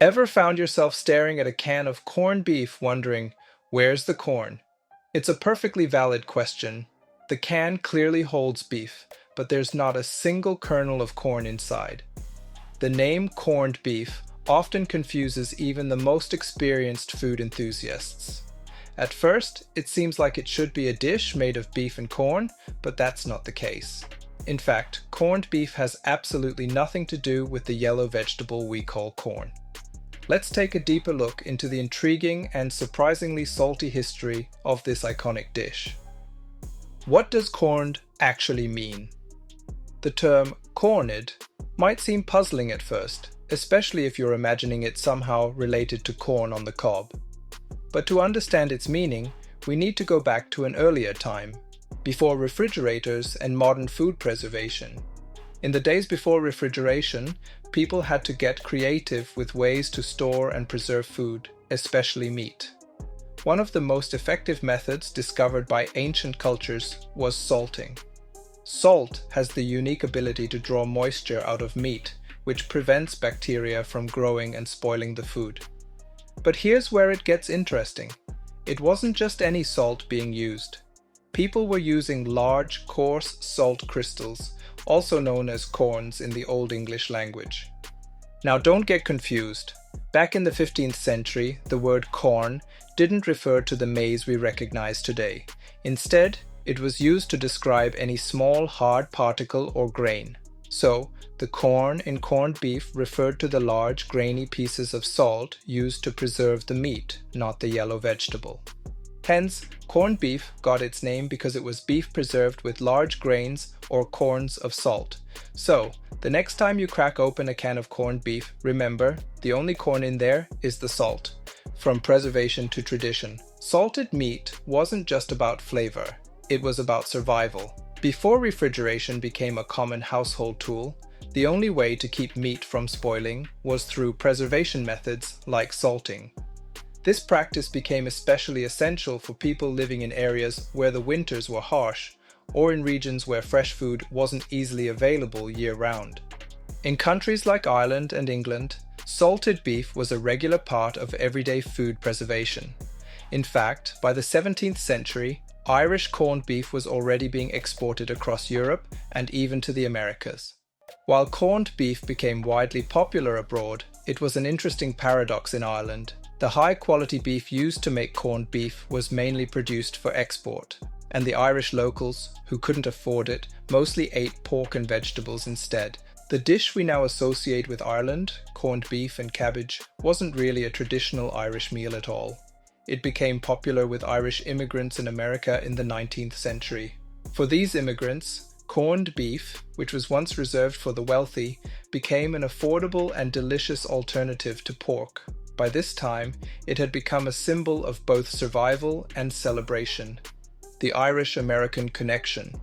Ever found yourself staring at a can of corned beef wondering, where's the corn? It's a perfectly valid question. The can clearly holds beef, but there's not a single kernel of corn inside. The name corned beef often confuses even the most experienced food enthusiasts. At first, it seems like it should be a dish made of beef and corn, but that's not the case. In fact, corned beef has absolutely nothing to do with the yellow vegetable we call corn. Let's take a deeper look into the intriguing and surprisingly salty history of this iconic dish. What does corned actually mean? The term corned might seem puzzling at first, especially if you're imagining it somehow related to corn on the cob. But to understand its meaning, we need to go back to an earlier time, before refrigerators and modern food preservation. In the days before refrigeration, people had to get creative with ways to store and preserve food, especially meat. One of the most effective methods discovered by ancient cultures was salting. Salt has the unique ability to draw moisture out of meat, which prevents bacteria from growing and spoiling the food. But here's where it gets interesting. It wasn't just any salt being used. People were using large, coarse salt crystals, also known as corns in the Old English language. Now don't get confused. Back in the 15th century, the word corn didn't refer to the maize we recognize today. Instead, it was used to describe any small, hard particle or grain. So, the corn in corned beef referred to the large, grainy pieces of salt used to preserve the meat, not the yellow vegetable. Hence, corned beef got its name because it was beef preserved with large grains or corns of salt. So, the next time you crack open a can of corned beef, remember, the only corn in there is the salt. From preservation to tradition, salted meat wasn't just about flavor, it was about survival. Before refrigeration became a common household tool, the only way to keep meat from spoiling was through preservation methods like salting. This practice became especially essential for people living in areas where the winters were harsh or in regions where fresh food wasn't easily available year-round. In countries like Ireland and England, salted beef was a regular part of everyday food preservation. In fact, by the 17th century, Irish corned beef was already being exported across Europe and even to the Americas. While corned beef became widely popular abroad, it was an interesting paradox in Ireland. The high-quality beef used to make corned beef was mainly produced for export, and the Irish locals, who couldn't afford it, mostly ate pork and vegetables instead. The dish we now associate with Ireland, corned beef and cabbage, wasn't really a traditional Irish meal at all. It became popular with Irish immigrants in America in the 19th century. For these immigrants, corned beef, which was once reserved for the wealthy, became an affordable and delicious alternative to pork. By this time, it had become a symbol of both survival and celebration. The Irish-American connection.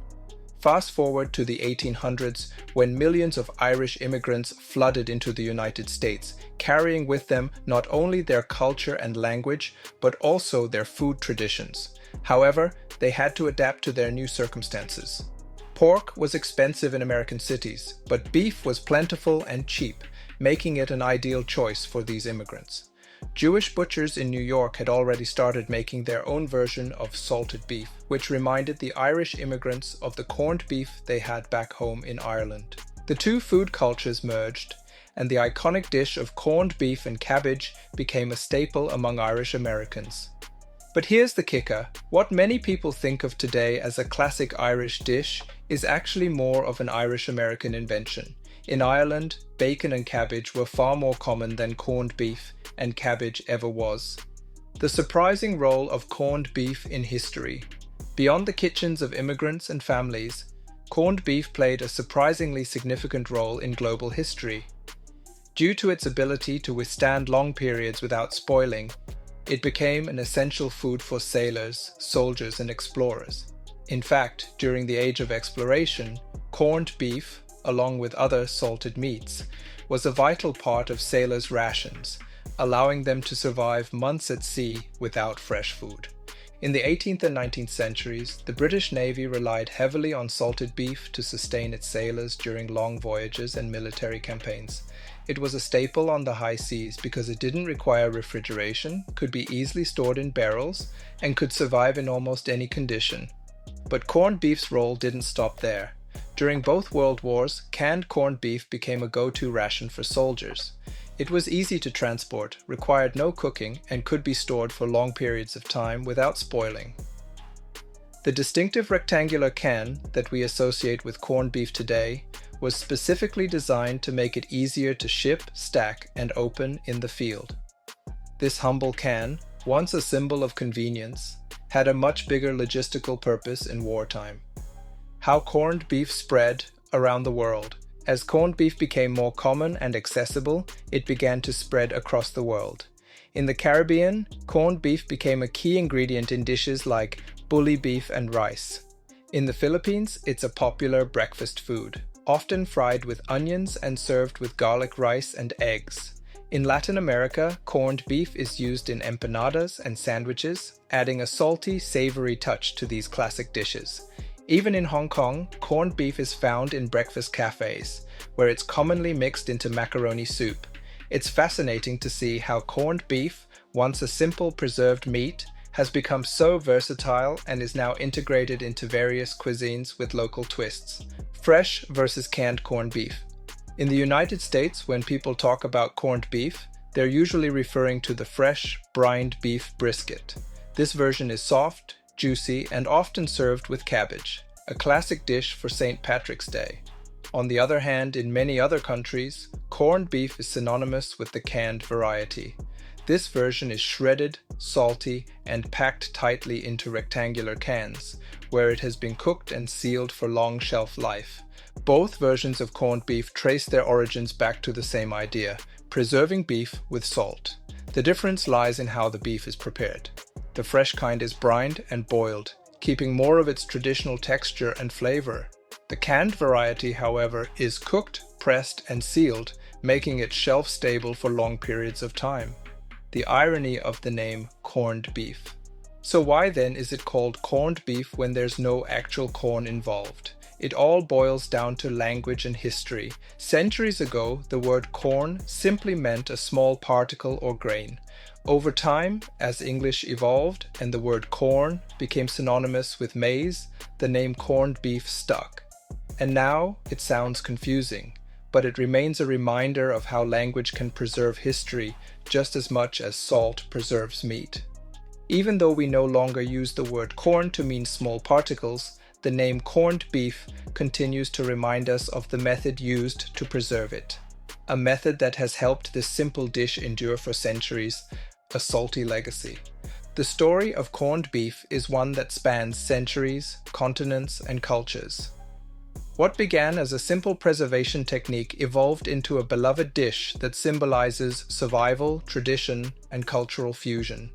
Fast forward to the 1800s, when millions of Irish immigrants flooded into the United States, carrying with them not only their culture and language, but also their food traditions. However, they had to adapt to their new circumstances. Pork was expensive in American cities, but beef was plentiful and cheap, making it an ideal choice for these immigrants. Jewish butchers in New York had already started making their own version of salted beef, which reminded the Irish immigrants of the corned beef they had back home in Ireland. The two food cultures merged, and the iconic dish of corned beef and cabbage became a staple among Irish Americans. But here's the kicker. What many people think of today as a classic Irish dish is actually more of an Irish-American invention. In Ireland, bacon and cabbage were far more common than corned beef and cabbage ever was. The surprising role of corned beef in history. Beyond the kitchens of immigrants and families, corned beef played a surprisingly significant role in global history. Due to its ability to withstand long periods without spoiling, it became an essential food for sailors, soldiers, and explorers. In fact, during the Age of Exploration, corned beef, along with other salted meats, was a vital part of sailors' rations, allowing them to survive months at sea without fresh food. In the 18th and 19th centuries, the British Navy relied heavily on salted beef to sustain its sailors during long voyages and military campaigns. It was a staple on the high seas because it didn't require refrigeration, could be easily stored in barrels, and could survive in almost any condition. But corned beef's role didn't stop there. During both World Wars, canned corned beef became a go-to ration for soldiers. It was easy to transport, required no cooking, and could be stored for long periods of time without spoiling. The distinctive rectangular can that we associate with corned beef today was specifically designed to make it easier to ship, stack, and open in the field. This humble can, once a symbol of convenience, had a much bigger logistical purpose in wartime. How corned beef spread around the world. As corned beef became more common and accessible, it began to spread across the world. In the Caribbean, corned beef became a key ingredient in dishes like bully beef and rice. In the Philippines, it's a popular breakfast food, often fried with onions and served with garlic rice and eggs. In Latin America, corned beef is used in empanadas and sandwiches, adding a salty, savory touch to these classic dishes. Even in Hong Kong, corned beef is found in breakfast cafes, where it's commonly mixed into macaroni soup. It's fascinating to see how corned beef, once a simple preserved meat, has become so versatile and is now integrated into various cuisines with local twists. Fresh versus canned corned beef. In the United States, when people talk about corned beef, they're usually referring to the fresh, brined beef brisket. This version is soft, juicy, and often served with cabbage, a classic dish for St. Patrick's Day. On the other hand, in many other countries, corned beef is synonymous with the canned variety. This version is shredded, salty, and packed tightly into rectangular cans, where it has been cooked and sealed for long shelf life. Both versions of corned beef trace their origins back to the same idea, preserving beef with salt. The difference lies in how the beef is prepared. The fresh kind is brined and boiled, keeping more of its traditional texture and flavor. The canned variety, however, is cooked, pressed, and sealed, making it shelf-stable for long periods of time. The irony of the name corned beef. So why then is it called corned beef when there's no actual corn involved? It all boils down to language and history. Centuries ago, the word corn simply meant a small particle or grain. Over time, as English evolved and the word corn became synonymous with maize, the name corned beef stuck. And now it sounds confusing, but it remains a reminder of how language can preserve history just as much as salt preserves meat. Even though we no longer use the word corn to mean small particles, the name corned beef continues to remind us of the method used to preserve it. A method that has helped this simple dish endure for centuries, a salty legacy. The story of corned beef is one that spans centuries, continents, and cultures. What began as a simple preservation technique evolved into a beloved dish that symbolizes survival, tradition, and cultural fusion.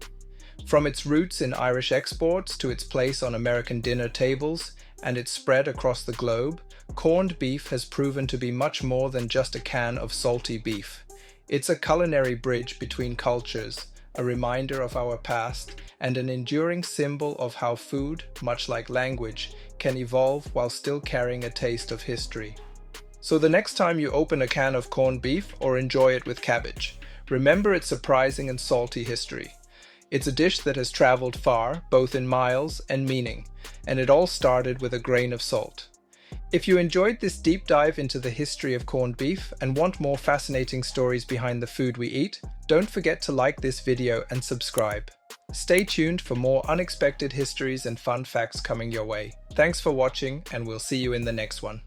From its roots in Irish exports to its place on American dinner tables and its spread across the globe, corned beef has proven to be much more than just a can of salty beef. It's a culinary bridge between cultures, a reminder of our past, and an enduring symbol of how food, much like language, can evolve while still carrying a taste of history. So the next time you open a can of corned beef or enjoy it with cabbage, remember its surprising and salty history. It's a dish that has traveled far, both in miles and meaning, and it all started with a grain of salt. If you enjoyed this deep dive into the history of corned beef and want more fascinating stories behind the food we eat, don't forget to like this video and subscribe. Stay tuned for more unexpected histories and fun facts coming your way. Thanks for watching, and we'll see you in the next one.